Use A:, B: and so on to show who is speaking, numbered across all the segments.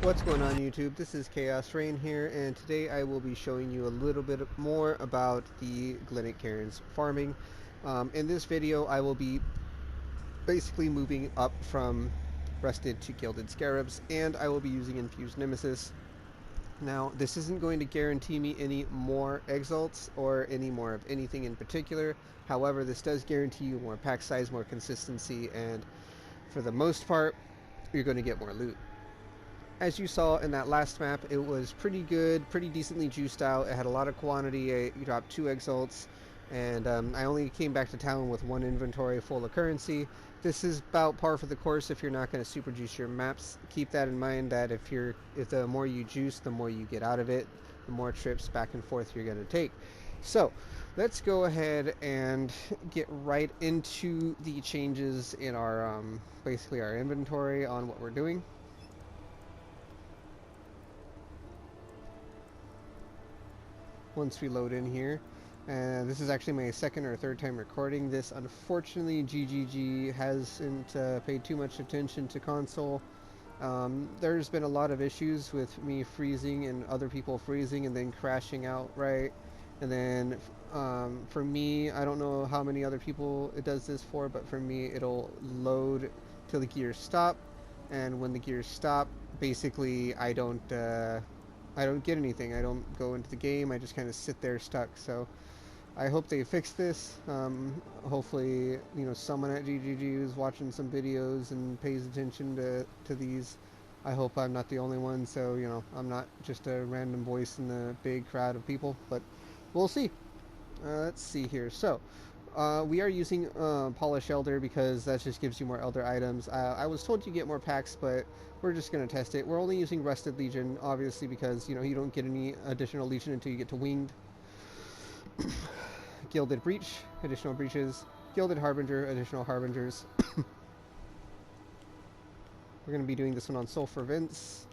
A: What's going on YouTube? This is Chaos-Reighn here, and today I will be showing you a little bit more about the Glennach Cairns farming. In this video I will be basically moving up from rusted to gilded scarabs, and I will be using infused nemesis. Now this isn't going to guarantee me any more exalts or any more of anything in particular. However, this does guarantee you more pack size, more consistency, and for the most part you're going to get more loot. As you saw in that last map, it was pretty good, pretty decently juiced out. It had a lot of quantity. I dropped 2 exalts, and I only came back to town with 1 inventory full of currency. This is about par for the course if you're not going to super juice your maps. Keep that in mind, that if the more you juice, the more you get out of it, the more trips back and forth you're going to take. So let's go ahead and get right into the changes in our basically our inventory on what we're doing. Once we load in here, and this is actually my second or third time recording this. Unfortunately, GGG hasn't paid too much attention to console. There's been a lot of issues with me freezing and other people freezing and then crashing outright. And then for me, I don't know how many other people it does this for, but for me it'll load till the gears stop, and when the gears stop, basically I don't get anything. I don't go into the game. I just kind of sit there stuck. So I hope they fix this. Hopefully, someone at GGG is watching some videos and pays attention to these. I hope I'm not the only one. So, I'm not just a random voice in the big crowd of people. But we'll see. Let's see here. So we are using Polish Elder because that just gives you more Elder items. I was told you get more packs, but we're just going to test it. We're only using Rusted Legion, obviously, because, you don't get any additional Legion until you get to Winged. Gilded Breach, additional breaches. Gilded Harbinger, additional Harbingers. We're going to be doing this one on Sulfur Vents.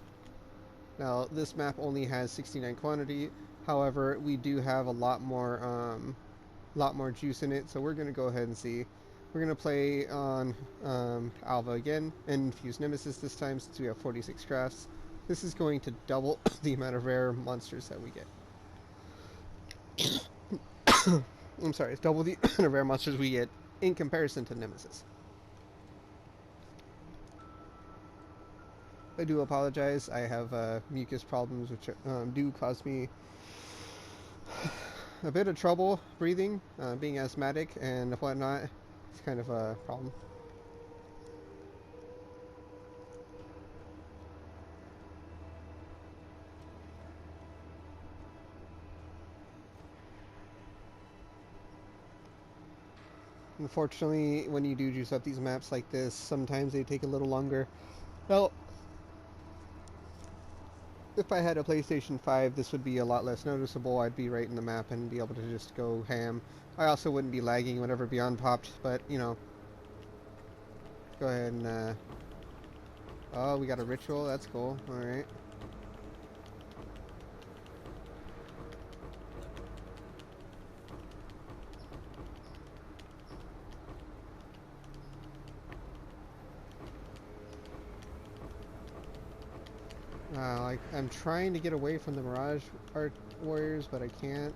A: Now, this map only has 69 quantity. However, we do have a lot more juice in it, so we're going to go ahead and see. We're going to play on Alva again, and infuse Nemesis this time since we have 46 crafts. This is going to double the amount of rare monsters that we get. I'm sorry, it's double the amount of rare monsters we get in comparison to Nemesis. I do apologize, I have mucus problems which do cause me a bit of trouble breathing, being asthmatic and whatnot. It's kind of a problem. Unfortunately, when you do juice up these maps like this, sometimes they take a little longer. Well, if I had a PlayStation 5, this would be a lot less noticeable. I'd be right in the map and be able to just go ham. I also wouldn't be lagging whenever Beyond popped, but, go ahead and, oh, we got a ritual. That's cool. Alright. I'm trying to get away from the Mirage Art Warriors, but I can't.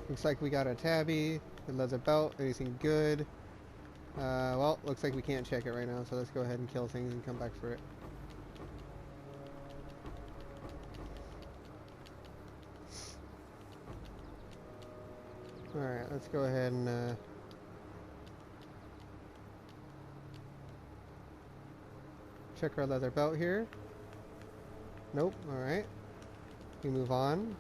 A: Looks like we got a tabby, a leather belt, anything good. Well, looks like we can't check it right now, so let's go ahead and kill things and come back for it. Alright, let's go ahead and check our leather belt here. Nope, alright. We move on.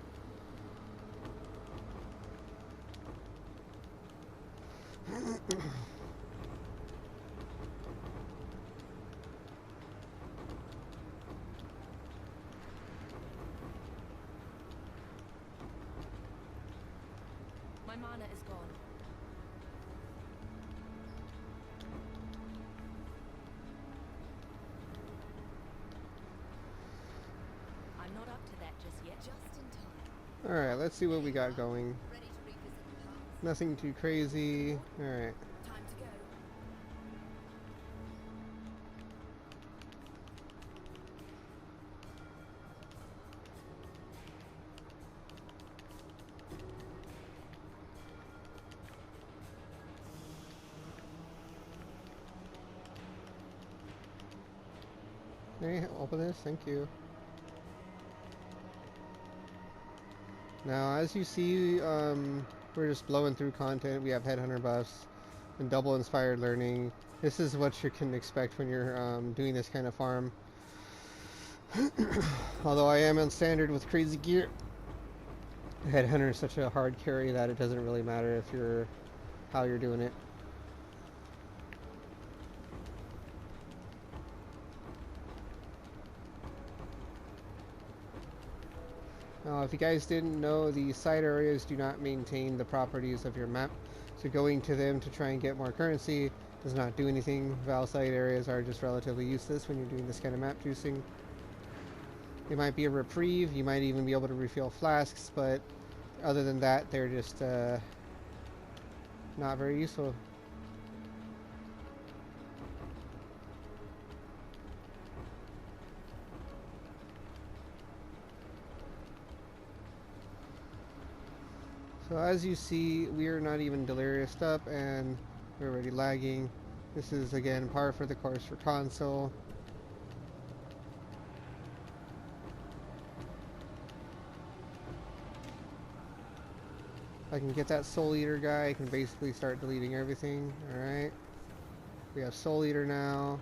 B: My mana is gone. I'm not up to that just yet. Just in time.
A: Alright, let's see what we got going.
B: Ready to revisit the past.
A: Nothing too crazy. Alright.
B: Time to go.
A: Hey, open this. Thank you. Now, as you see, we're just blowing through content. We have headhunter buffs and double inspired learning. This is what you can expect when you're doing this kind of farm. Although I am on standard with crazy gear, headhunter is such a hard carry that it doesn't really matter if you're how you're doing it. Now, if you guys didn't know, the side areas do not maintain the properties of your map, so going to them to try and get more currency does not do anything. Val side areas are just relatively useless when you're doing this kind of map juicing. It might be a reprieve, you might even be able to refill flasks, but other than that, they're just not very useful. So as you see, we are not even delirious up and we're already lagging. This is again par for the course for console. If I can get that Soul Eater guy, I can basically start deleting everything. Alright. We have Soul Eater now.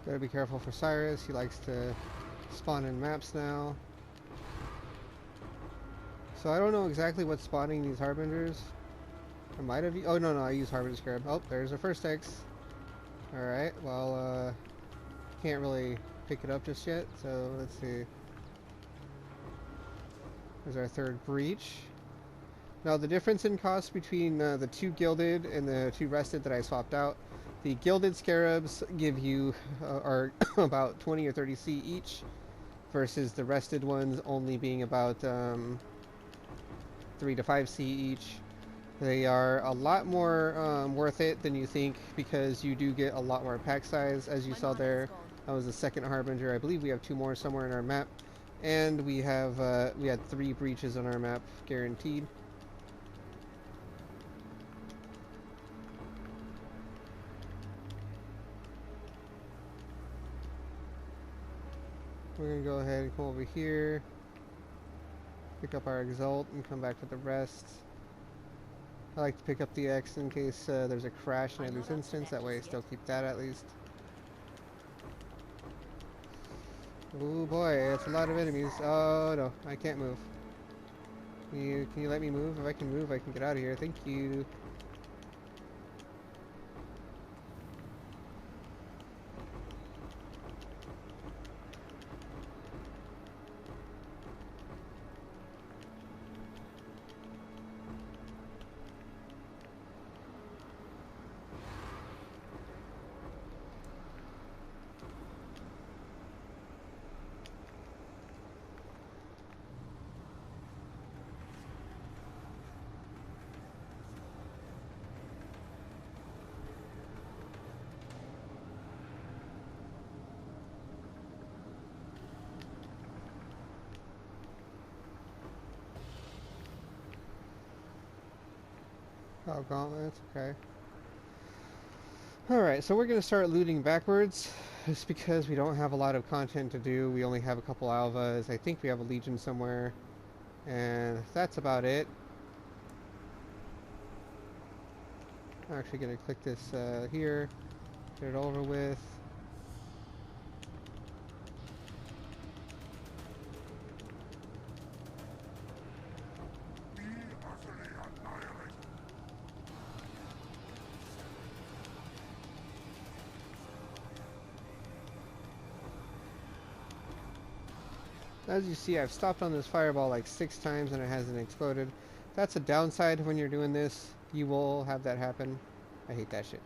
A: Gotta be careful for Cyrus, he likes to spawn in maps now. So I don't know exactly what's spawning these Harbingers. I might have... Oh, no, I use Harbinger Scarab. Oh, there's our first X. Alright, well, can't really pick it up just yet, so let's see. There's our third breach. Now, the difference in cost between the two gilded and the two rested that I swapped out, the gilded scarabs give you are about 20 or 30 C each, versus the rested ones only being about 3 to 5 C each. They are a lot more worth it than you think, because you do get a lot more pack size. As you saw there, that was the second Harbinger. I believe we have 2 more somewhere in our map, and we have we had 3 breaches on our map guaranteed. We're going to go ahead and come over here, pick up our exalt, and come back with the rest. I like to pick up the X in case there's a crash in I lose instance, that way I still keep that at least. Oh boy, that's a lot of enemies. Oh no, I can't move. Can you let me move? If I can move, I can get out of here. Thank you. Oh, gauntlets, okay. Alright, so we're going to start looting backwards, just because we don't have a lot of content to do. We only have a couple alvas. I think we have a legion somewhere, and that's about it. I'm actually going to click this here, get it over with. As you see, I've stopped on this fireball like 6 times and it hasn't exploded. That's a downside when you're doing this. You will have that happen. I hate that shit.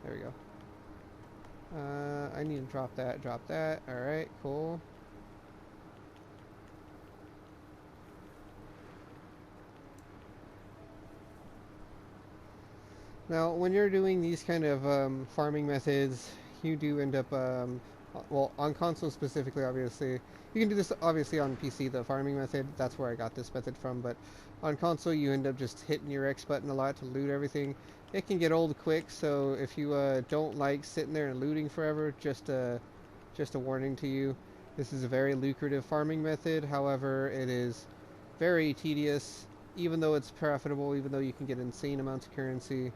A: There we go. I need to drop that. Alright, cool. Now, when you're doing these kind of farming methods, you do end up, well, on console specifically, obviously. You can do this, obviously, on PC, the farming method. That's where I got this method from. But on console, you end up just hitting your X button a lot to loot everything. It can get old quick, so if you don't like sitting there and looting forever, just a warning to you. This is a very lucrative farming method. However, it is very tedious, even though it's profitable, even though you can get insane amounts of currency.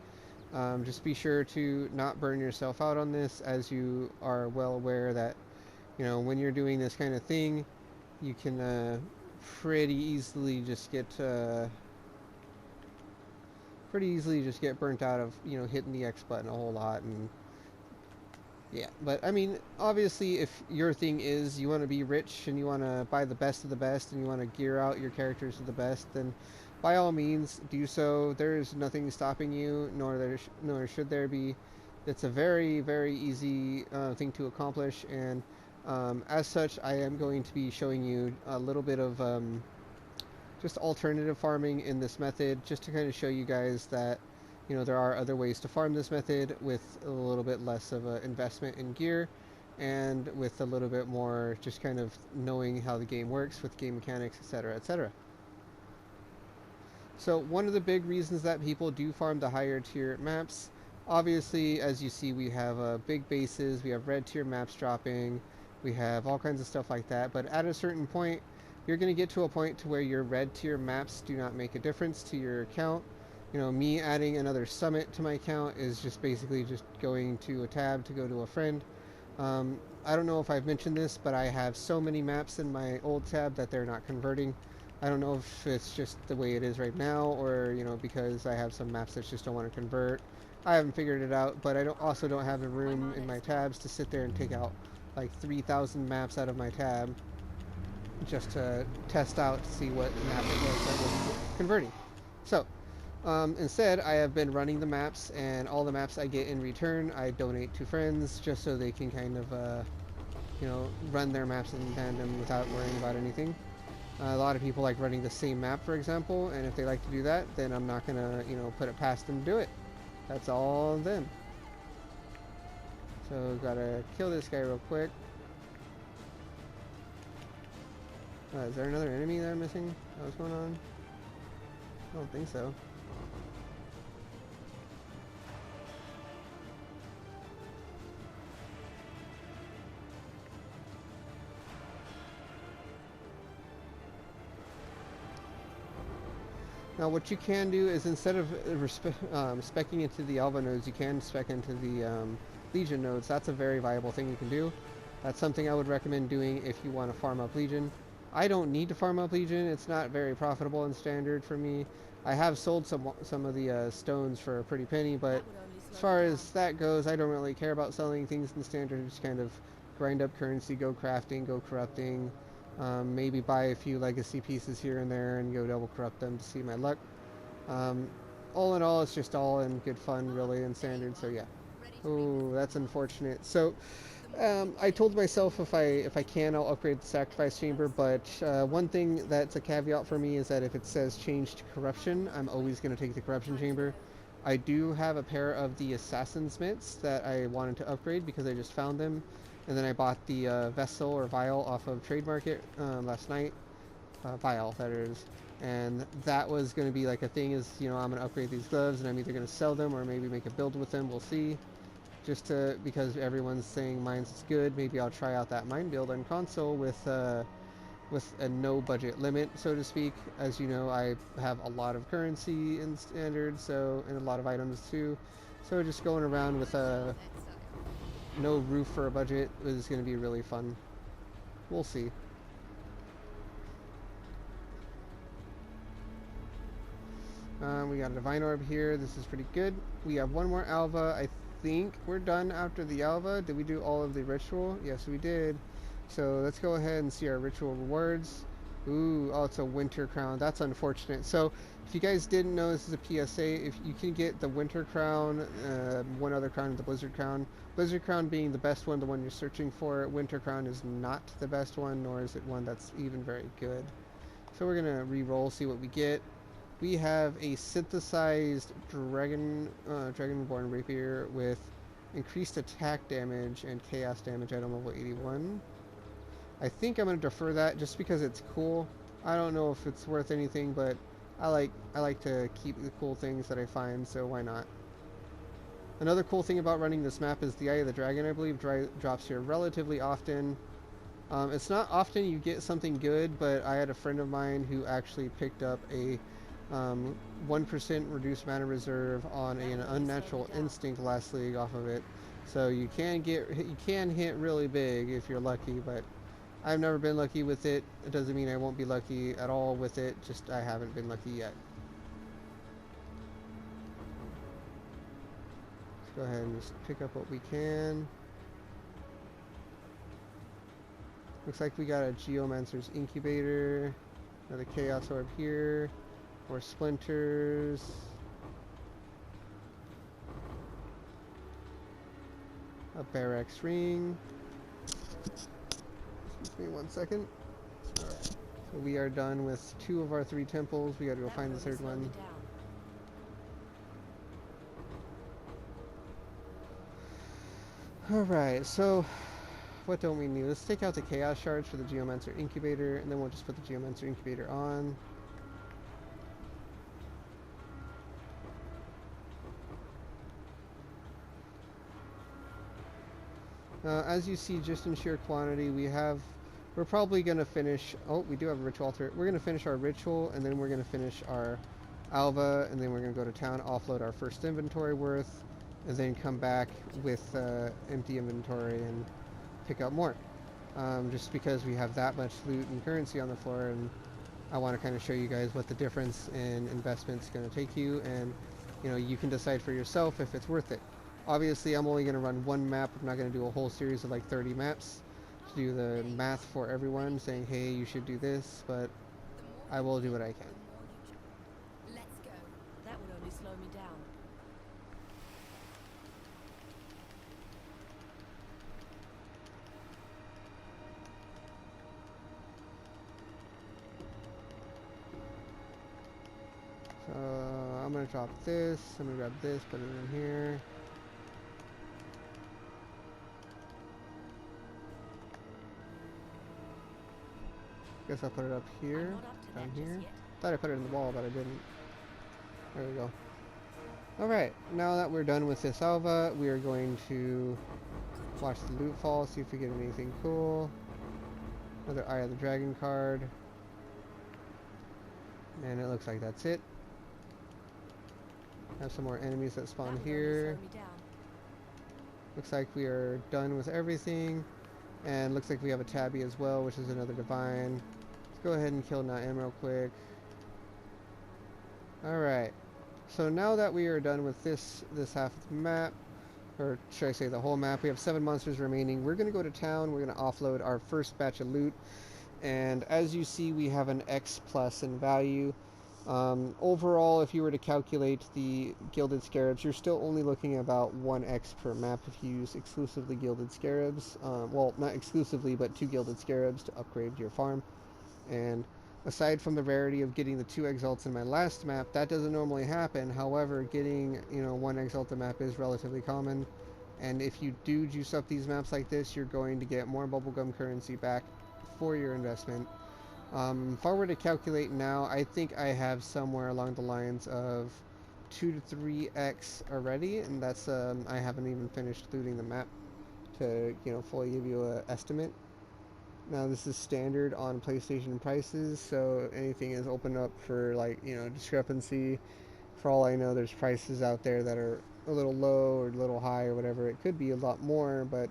A: Just be sure to not burn yourself out on this, as you are well aware that, you know, when you're doing this kind of thing, you can pretty easily just get burnt out of, you know, hitting the X button a whole lot. And yeah, but I mean, obviously, if your thing is you want to be rich and you want to buy the best of the best and you want to gear out your characters to the best, then by all means do so. There is nothing stopping you, nor should there be. It's a very, very easy thing to accomplish, and as such, I am going to be showing you a little bit of just alternative farming in this method, just to kind of show you guys that, you know, there are other ways to farm this method with a little bit less of an investment in gear, and with a little bit more just kind of knowing how the game works with game mechanics, etc., etc. So one of the big reasons that people do farm the higher tier maps, obviously, as you see, we have big bases, we have red tier maps dropping, we have all kinds of stuff like that. But at a certain point, you're going to get to a point to where your red tier maps do not make a difference to your account. You know, me adding another summit to my account is just basically just going to a tab to go to a friend. I don't know if I've mentioned this, but I have so many maps in my old tab that they're not converting. I don't know if it's just the way it is right now, or, you know, because I have some maps that just don't want to convert. I haven't figured it out, but I also don't have the room in my tabs to sit there and take out like 3,000 maps out of my tab just to test out to see what map it was that was converting. So instead, I have been running the maps, and all the maps I get in return, I donate to friends just so they can kind of, you know, run their maps in tandem without worrying about anything. A lot of people like running the same map, for example, and if they like to do that, then I'm not going to, you know, put it past them to do it. That's all them. So, gotta kill this guy real quick. Is there another enemy that I'm missing? What's going on? I don't think so. Now what you can do is, instead of speccing into the Alva nodes, you can spec into the Legion nodes. That's a very viable thing you can do. That's something I would recommend doing if you want to farm up Legion. I don't need to farm up Legion. It's not very profitable in Standard for me. I have sold some of the stones for a pretty penny, but as far as that goes, I don't really care about selling things in Standard. Just kind of grind up currency, go crafting, go corrupting. Maybe buy a few legacy pieces here and there and go double corrupt them to see my luck. All in all, it's just all in good fun, really, in Standard. So yeah. Oh, that's unfortunate. So I told myself if I can, I'll upgrade the sacrifice chamber. But one thing that's a caveat for me is that if it says change to corruption, I'm always going to take the corruption chamber. I do have a pair of the assassin's mitts that I wanted to upgrade because I just found them. And then I bought the vessel or vial off of Trade Market last night. Vial, that is. And that was going to be like a thing, is, you know, I'm going to upgrade these gloves and I'm either going to sell them or maybe make a build with them. We'll see. Just because everyone's saying mine's is good, maybe I'll try out that mine build on console with a no budget limit, so to speak. As you know, I have a lot of currency in Standard, so, and a lot of items too. So just going around with a no roof for a budget is going to be really fun. We'll see. We got a Divine Orb here. This is pretty good. We have one more Alva. I think we're done after the Alva. Did we do all of the ritual? Yes, we did. So let's go ahead and see our ritual rewards. Ooh, oh, it's a winter crown. That's unfortunate. So, if you guys didn't know, this is a PSA. If you can get the winter crown, one other crown, the blizzard crown. Blizzard crown being the best one, the one you're searching for. Winter crown is not the best one, nor is it one that's even very good. So we're gonna re-roll, see what we get. We have a synthesized dragonborn rapier with increased attack damage and chaos damage at level 81. I think I'm gonna defer that just because it's cool. I don't know if it's worth anything, but I like to keep the cool things that I find, so why not? Another cool thing about running this map is the Eye of the Dragon, I believe, drops here relatively often. It's not often you get something good, but I had a friend of mine who actually picked up a 1% reduced mana reserve on an unnatural instinct last league off of it. So you can hit really big if you're lucky, but I've never been lucky with it. It doesn't mean I won't be lucky at all with it, just I haven't been lucky yet. Let's go ahead and just pick up what we can. Looks like we got a Geomancer's Incubator, another Chaos Orb here, more Splinters. A Barracks Ring. Excuse me 1 second. Alright, so we are done with 2 of our 3 temples. We gotta go find the 3rd one. Alright, so what don't we need? Let's take out the Chaos Shards for the Geomancer Incubator, and then we'll just put the Geomancer Incubator on. As you see, just in sheer quantity, we're probably going to finish, oh, we do have a ritual altar. We're going to finish our ritual, and then we're going to finish our alva, and then we're going to go to town, offload our first inventory worth, and then come back with empty inventory and pick up more. Just because we have that much loot and currency on the floor, and I want to kind of show you guys what the difference in investment's going to take you, and you can decide for yourself if it's worth it. Obviously, I'm only going to run one map. I'm not going to do a whole series of like 30 maps to do the math for everyone, saying, hey, you should do this, but I will do what I can.
B: Let's go. That would only slow me down.
A: So I'm going to drop this. I'm going to grab this, put it in here. Guess I'll put it up here, down here. Thought I put it in the wall, but I didn't. There we go. Alright, now that we're done with this alva, we are going to watch the loot fall, see if we get anything cool. Another Eye of the Dragon card. And it looks like that's it. Have some more enemies that spawn here. Looks like we are done with everything. And looks like we have a tabby as well, which is another divine. Let's go ahead and kill Naim real quick. Alright. So now that we are done with this half of the map, or should I say the whole map, we have 7 monsters remaining. We're going to go to town. We're going to offload our first batch of loot. And as you see, we have an X plus in value. Overall, if you were to calculate the gilded scarabs, you're still only looking at about 1x per map if you use exclusively gilded scarabs. Well, not exclusively, but 2 gilded scarabs to upgrade your farm. And aside from the rarity of getting the 2 exalts in my last map, that doesn't normally happen. However, getting 1 exalt a map is relatively common. And if you do juice up these maps like this, you're going to get more bubblegum currency back for your investment. If I were to calculate now, I think I have somewhere along the lines of 2 to 3x already, and that's I haven't even finished looting the map to fully give you an estimate. Now this is standard on PlayStation prices, so anything is opened up for discrepancy. For all I know, there's prices out there that are a little low or a little high or whatever. It could be a lot more, but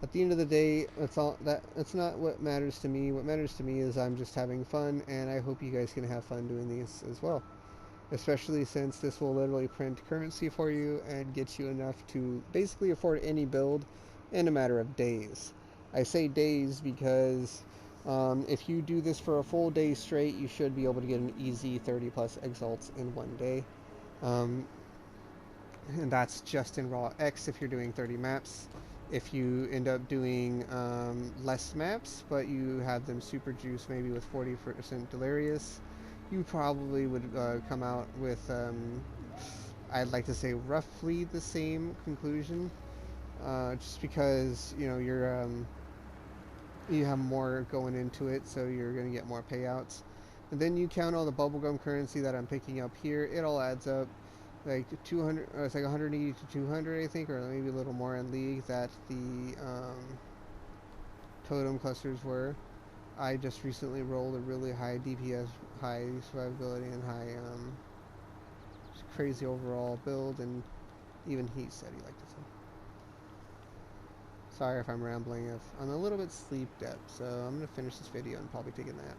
A: at the end of the day, that's not what matters to me. What matters to me is I'm just having fun, and I hope you guys can have fun doing these as well. Especially since this will literally print currency for you and get you enough to basically afford any build in a matter of days. I say days because If you do this for a full day straight, you should be able to get an easy 30 plus exalts in one day. Um, and that's just in raw X if you're doing 30 maps. If you end up doing less maps, but you have them super juiced, maybe with 40% delirious, you probably would come out with, I'd like to say, roughly the same conclusion. Just because you have more going into it, so you're going to get more payouts. And then you count all the bubblegum currency that I'm picking up here. It all adds up like 200. It's like 180 to 200, I think, or maybe a little more in League that the totem clusters were. I just recently rolled a really high DPS, high survivability, and high crazy overall build, and even he said he liked it. So. Sorry if I'm rambling. If I'm a little bit sleep deprived, so I'm gonna finish this video and probably take a nap.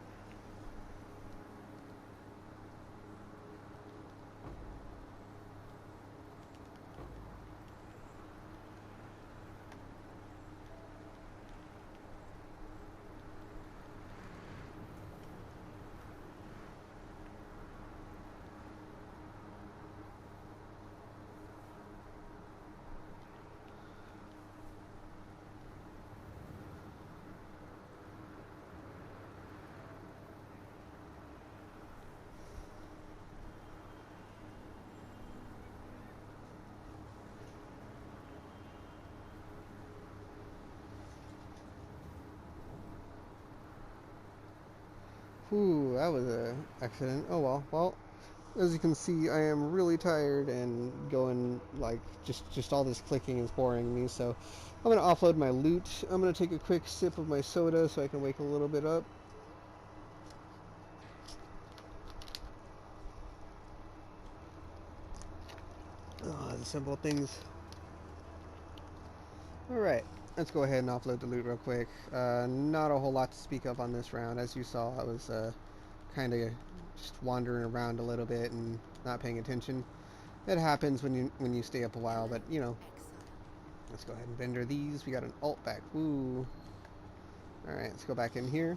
A: Whew, that was a accident. Oh well. Well, as you can see, I am really tired and going like just all this clicking is boring me. So I'm gonna offload my loot. I'm gonna take a quick sip of my soda so I can wake a little bit up. Oh, the simple things. All right. Let's go ahead and offload the loot real quick. Not a whole lot to speak of on this round. As you saw, I was kind of just wandering around a little bit and not paying attention. It happens when you stay up a while, but you know. Let's go ahead and vendor these. We got an alt back. Woo. Alright, let's go back in here.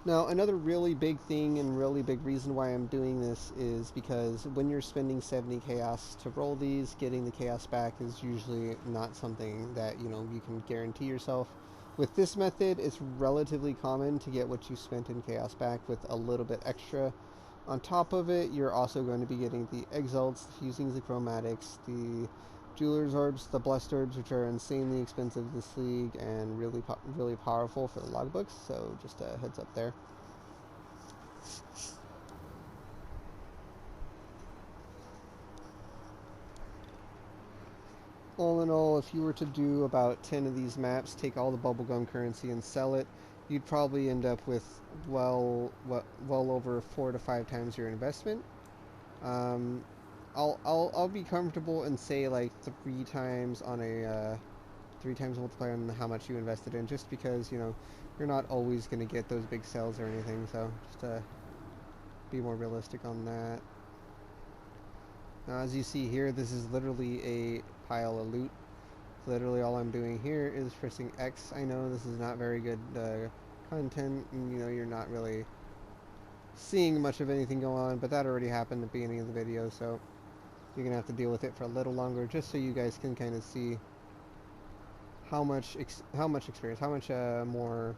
A: Now, another really big thing and really big reason why I'm doing this is because when you're spending 70 chaos to roll these, getting the chaos back is usually not something that, you know, you can guarantee yourself. With this method, it's relatively common to get what you spent in chaos back with a little bit extra. On top of it, you're also going to be getting the exalts, the fusings, the chromatics, the jeweler's orbs, the blessed orbs, which are insanely expensive this league and really powerful for the logbooks. So just a heads up there. All in all, if you were to do about 10 of these maps, take all the bubblegum currency and sell it, you'd probably end up with well over 4 to 5 times your investment. I'll be comfortable and say like 3 times on a 3 times multiplier on how much you invested in, just because, you know, you're not always going to get those big sales or anything, so just be more realistic on that. Now, as you see here, this is literally a pile of loot. Literally all I'm doing here is pressing X. I know this is not very good content, and you know, you're not really seeing much of anything go on, but that already happened at the beginning of the video, so you're gonna have to deal with it for a little longer, just so you guys can kind of see how much experience, how much more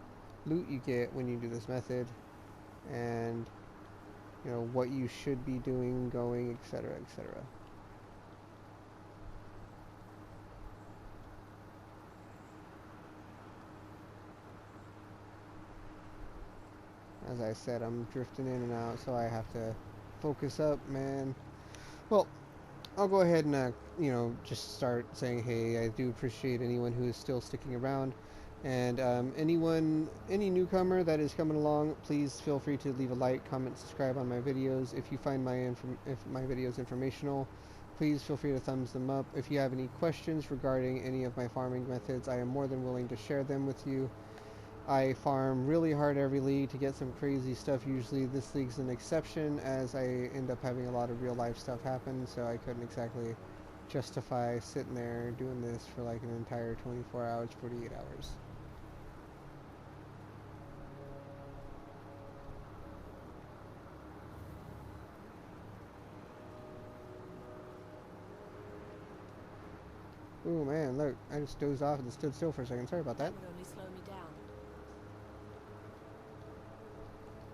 A: loot you get when you do this method, and you know what you should be doing, going, etc., etc. As I said, I'm drifting in and out, so I have to focus up, man. Well, I'll go ahead and you know, just start saying, hey, I do appreciate anyone who is still sticking around, and any newcomer that is coming along, please feel free to leave a like, comment, subscribe on my videos. If you find my videos informational, please feel free to thumbs them up. If you have any questions regarding any of my farming methods, I am more than willing to share them with you. I farm really hard every league to get some crazy stuff. Usually this league's an exception, as I end up having a lot of real life stuff happen, so I couldn't exactly justify sitting there doing this for like an entire 24 hours, 48 hours. Oh man, look, I just dozed off and stood still for a second. Sorry about that.
B: That would only slow me down.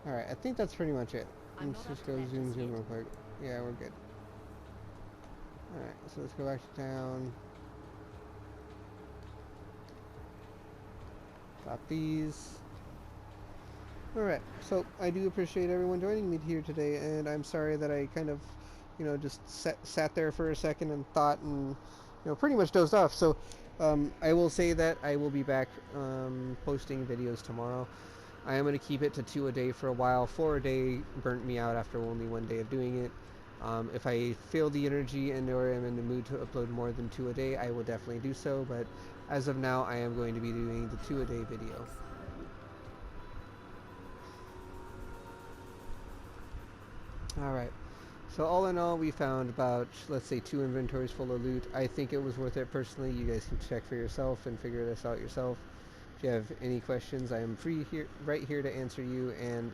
A: Alright, I think that's pretty much it.
B: I'm
A: Let's
B: not
A: just
B: up to
A: go
B: that
A: zoom
B: just
A: real
B: yet.
A: quick. Yeah, we're good. Alright, so let's go back to town. Got these. Alright, so I do appreciate everyone joining me here today, and I'm sorry that I kind of, just sat there for a second and thought and, pretty much dozed off. So I will say that I will be back posting videos tomorrow. I am going to keep it to 2 a day for a while. 4 a day burnt me out after only 1 day of doing it. If I feel the energy and or am in the mood to upload more than 2 a day, I will definitely do so, but as of now, I am going to be doing the 2 a day video. Alright, so all in all, we found about, let's say, 2 inventories full of loot. I think it was worth it personally. You guys can check for yourself and figure this out yourself. If you have any questions, I am right here to answer you, and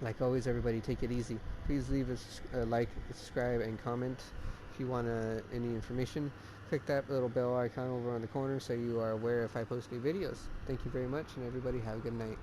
A: like always, everybody, take it easy. Please leave a like, subscribe, and comment if you want any information. Click that little bell icon over on the corner so you are aware if I post new videos. Thank you very much, and everybody have a good night.